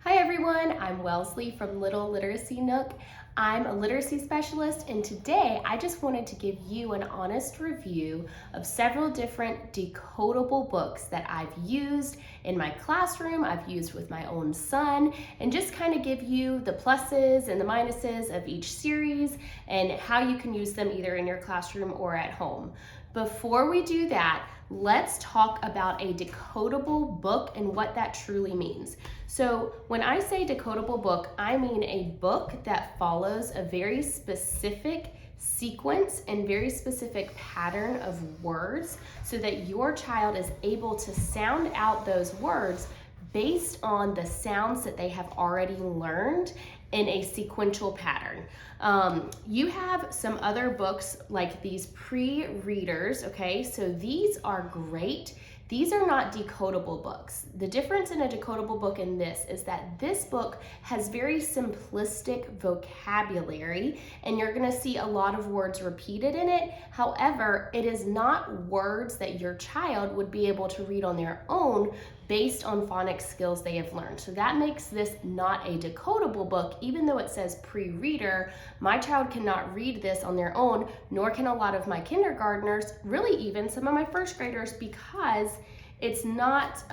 Hi everyone, I'm Wellesley from Little Literacy Nook. I'm a literacy specialist, and today I just wanted to give you an honest review of several different decodable books that I've used in my classroom, I've used with my own son, and just kind of give you the pluses and the minuses of each series and how you can use them either in your classroom or at home. Before we do that, let's talk about a decodable book and what that truly means. So when I say decodable book, I mean a book that follows a very specific sequence and very specific pattern of words so that your child is able to sound out those words based on the sounds that they have already learned in a sequential pattern. You have some other books like these pre-readers, okay? So these are great. These are not decodable books. The difference in a decodable book and this is that this book has very simplistic vocabulary and you're gonna see a lot of words repeated in it. However, it is not words that your child would be able to read on their own based on phonics skills they have learned. So that makes this not a decodable book, even though it says pre-reader. My child cannot read this on their own, nor can a lot of my kindergartners, really even some of my first graders, because it's not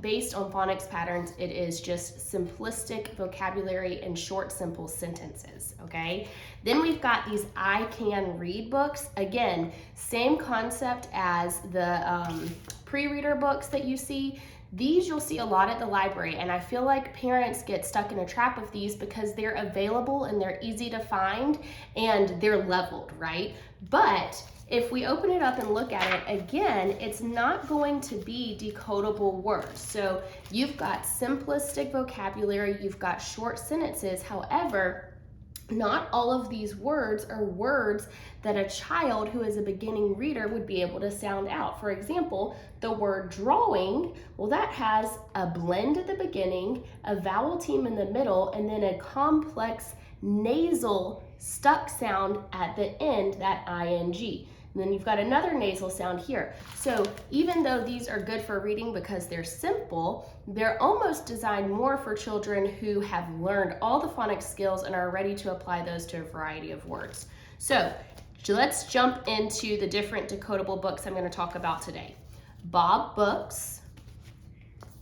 based on phonics patterns. It is just simplistic vocabulary and short, simple sentences, okay? Then we've got these I Can Read books. Again, same concept as the pre-reader books that you see. These you'll see a lot at the library, and I feel like parents get stuck in a trap of these because they're available and they're easy to find and they're leveled, right? But if we open it up and look at it, again, it's not going to be decodable words. So you've got simplistic vocabulary, you've got short sentences. However, not all of these words are words that a child who is a beginning reader would be able to sound out. For example, the word drawing, well, that has a blend at the beginning, a vowel team in the middle, and then a complex nasal stuck sound at the end, that ing. And then you've got another nasal sound here. So even though these are good for reading because they're simple, they're almost designed more for children who have learned all the phonics skills and are ready to apply those to a variety of words. So let's jump into the different decodable books I'm going to talk about today. Bob Books,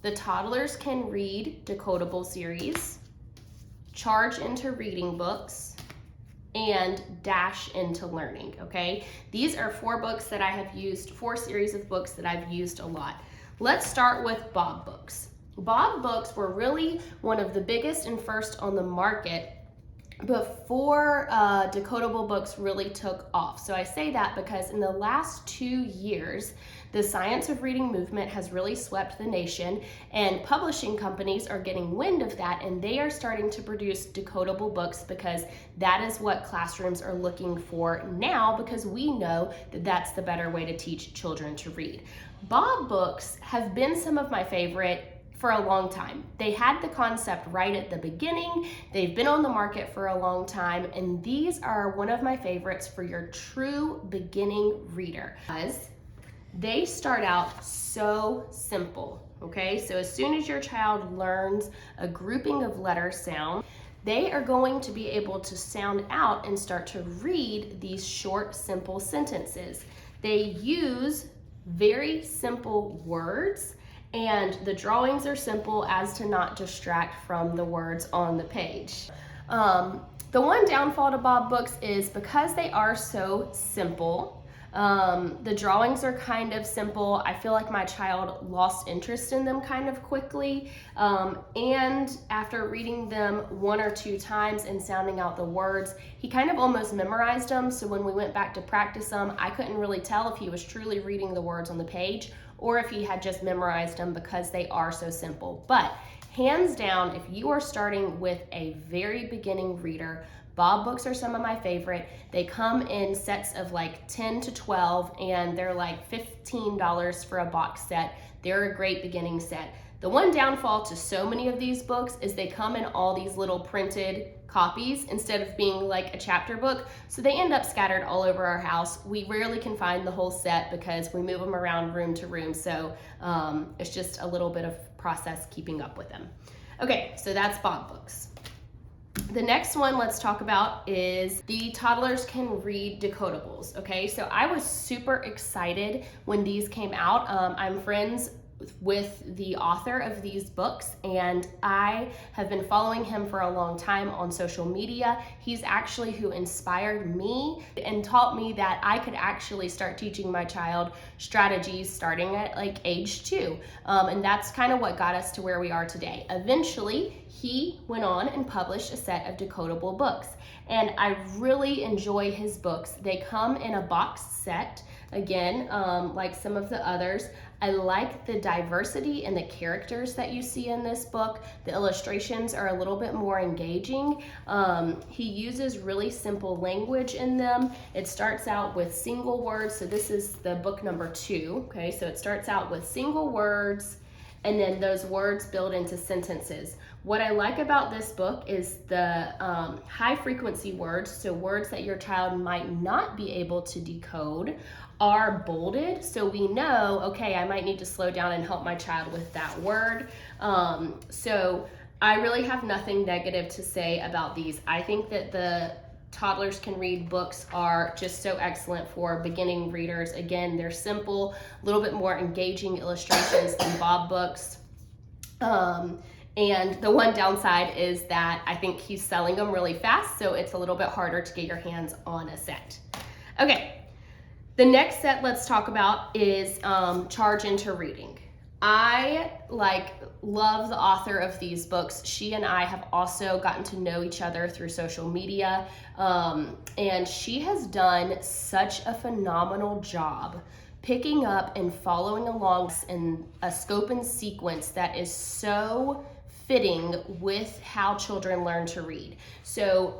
the Toddlers Can Read decodable series, Charge into Reading Books, and Dash into Learning, okay? These are four books that I have used, four series of books that I've used a lot. Let's start with Bob Books. Bob Books were really one of the biggest and first on the market before decodable books really took off. So I say that because in the last 2 years, the science of reading movement has really swept the nation, and publishing companies are getting wind of that, and they are starting to produce decodable books because that is what classrooms are looking for now, because we know that that's the better way to teach children to read. Bob Books have been some of my favorite for a long time. They had the concept right at the beginning. They've been on the market for a long time, and these are one of my favorites for your true beginning reader, because they start out so simple, okay? So as soon as your child learns a grouping of letter sound, they are going to be able to sound out and start to read these short, simple sentences. They use very simple words, and the drawings are simple as to not distract from the words on the page. The one downfall to Bob Books is because they are so simple, the drawings are kind of simple. I feel like my child lost interest in them kind of quickly. And after reading them 1 or 2 times and sounding out the words, he kind of almost memorized them. So when we went back to practice them, I couldn't really tell if he was truly reading the words on the page or if he had just memorized them because they are so simple. But hands down, if you are starting with a very beginning reader, Bob Books are some of my favorite. They come in sets of like 10 to 12, and they're like $15 for a box set. They're a great beginning set. The one downfall to so many of these books is they come in all these little printed copies instead of being like a chapter book, so they end up scattered all over our house. We rarely can find the whole set because we move them around room to room, so it's just a little bit of process keeping up with them. Okay, so that's Bob Books. The next one let's talk about is the Toddlers Can Read Decodables. Okay, so I was super excited when these came out. I'm friends with the author of these books, and I have been following him for a long time on social media. He's actually who inspired me and taught me that I could actually start teaching my child strategies starting at like age 2. And that's kind of what got us to where we are today. Eventually, he went on and published a set of decodable books, and I really enjoy his books. They come in a box set, again, like some of the others. I like the diversity and the characters that you see in this book. The illustrations are a little bit more engaging. He uses really simple language in them. It starts out with single words. So this is the book number 2. Okay, so it starts out with single words, and then those words build into sentences. What I like about this book is the high frequency words, so words that your child might not be able to decode, are bolded, so we know, okay, I might need to slow down and help my child with that word. So I really have nothing negative to say about these. I think that the Toddlers Can Read books are just so excellent for beginning readers. Again, they're simple, a little bit more engaging illustrations than Bob Books. And the one downside is that I think he's selling them really fast, so it's a little bit harder to get your hands on a set. Okay, the next set let's talk about is Charge Into Reading. I love the author of these books. She and I have also gotten to know each other through social media, and she has done such a phenomenal job picking up and following along in a scope and sequence that is so fitting with how children learn to read. So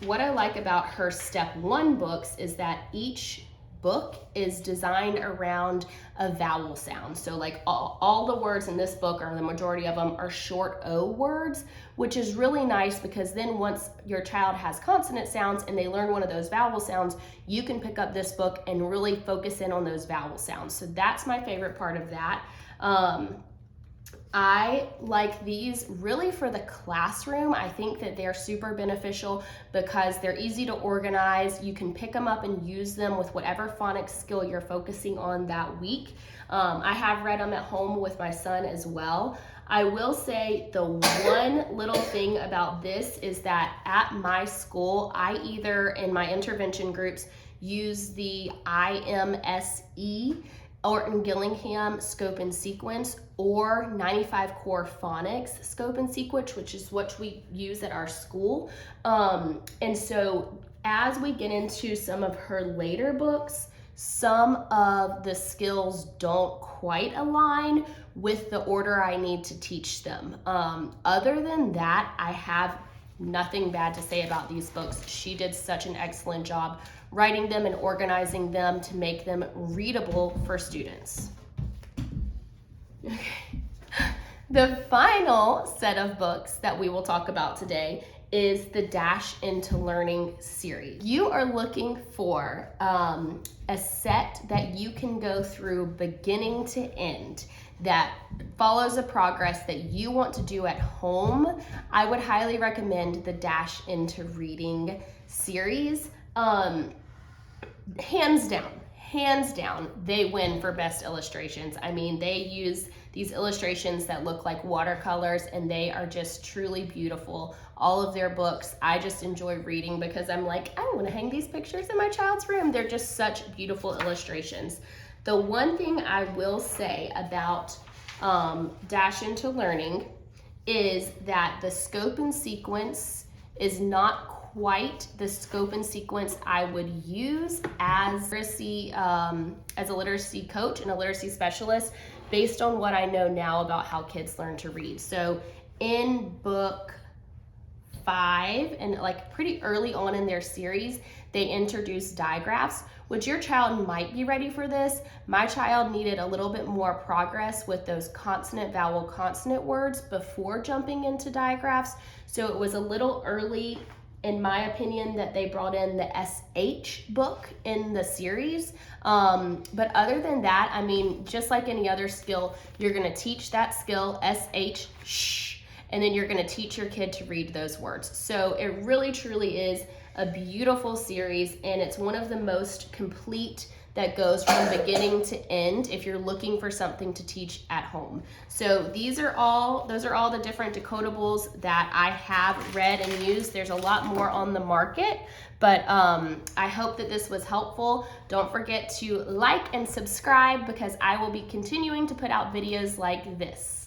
what I like about her step 1 books is that each book is designed around a vowel sound. So like all the words in this book, or the majority of them, are short O words, which is really nice because then once your child has consonant sounds and they learn one of those vowel sounds, you can pick up this book and really focus in on those vowel sounds. So that's my favorite part of that. I like these really for the classroom. I think that they're super beneficial because they're easy to organize. You can pick them up and use them with whatever phonics skill you're focusing on that week. I have read them at home with my son as well. I will say the one little thing about this is that at my school, I either in my intervention groups use the IMSE, Orton Gillingham Scope and Sequence, or 95 Core Phonics Scope and Sequence, which is what we use at our school. And so as we get into some of her later books, some of the skills don't quite align with the order I need to teach them. Other than that, I have nothing bad to say about these books. She did such an excellent job writing them and organizing them to make them readable for students. Okay. The final set of books that we will talk about today is the Dash Into Learning series. You are looking for a set that you can go through beginning to end, that follows a progress that you want to do at home. I would highly recommend the Dash Into Reading series. Hands down, they win for best illustrations. I mean, they use these illustrations that look like watercolors, and they are just truly beautiful. All of their books, I just enjoy reading because I'm like, I want to hang these pictures in my child's room. They're just such beautiful illustrations. The one thing I will say about Dash Into Learning is that the scope and sequence is not quite the scope and sequence I would use as a literacy coach and a literacy specialist based on what I know now about how kids learn to read. So in book 5 and like pretty early on in their series, they introduce digraphs, which your child might be ready for this. My child needed a little bit more progress with those consonant, vowel, consonant words before jumping into digraphs. So it was a little early, in my opinion, that they brought in the SH book in the series. But other than that, I mean, just like any other skill, you're gonna teach that skill, SH, sh, and then you're gonna teach your kid to read those words. So it really truly is a beautiful series, and it's one of the most complete that goes from beginning to end if you're looking for something to teach at home. So those are all the different decodables that I have read and used. There's a lot more on the market, but I hope that this was helpful. Don't forget to like and subscribe because I will be continuing to put out videos like this.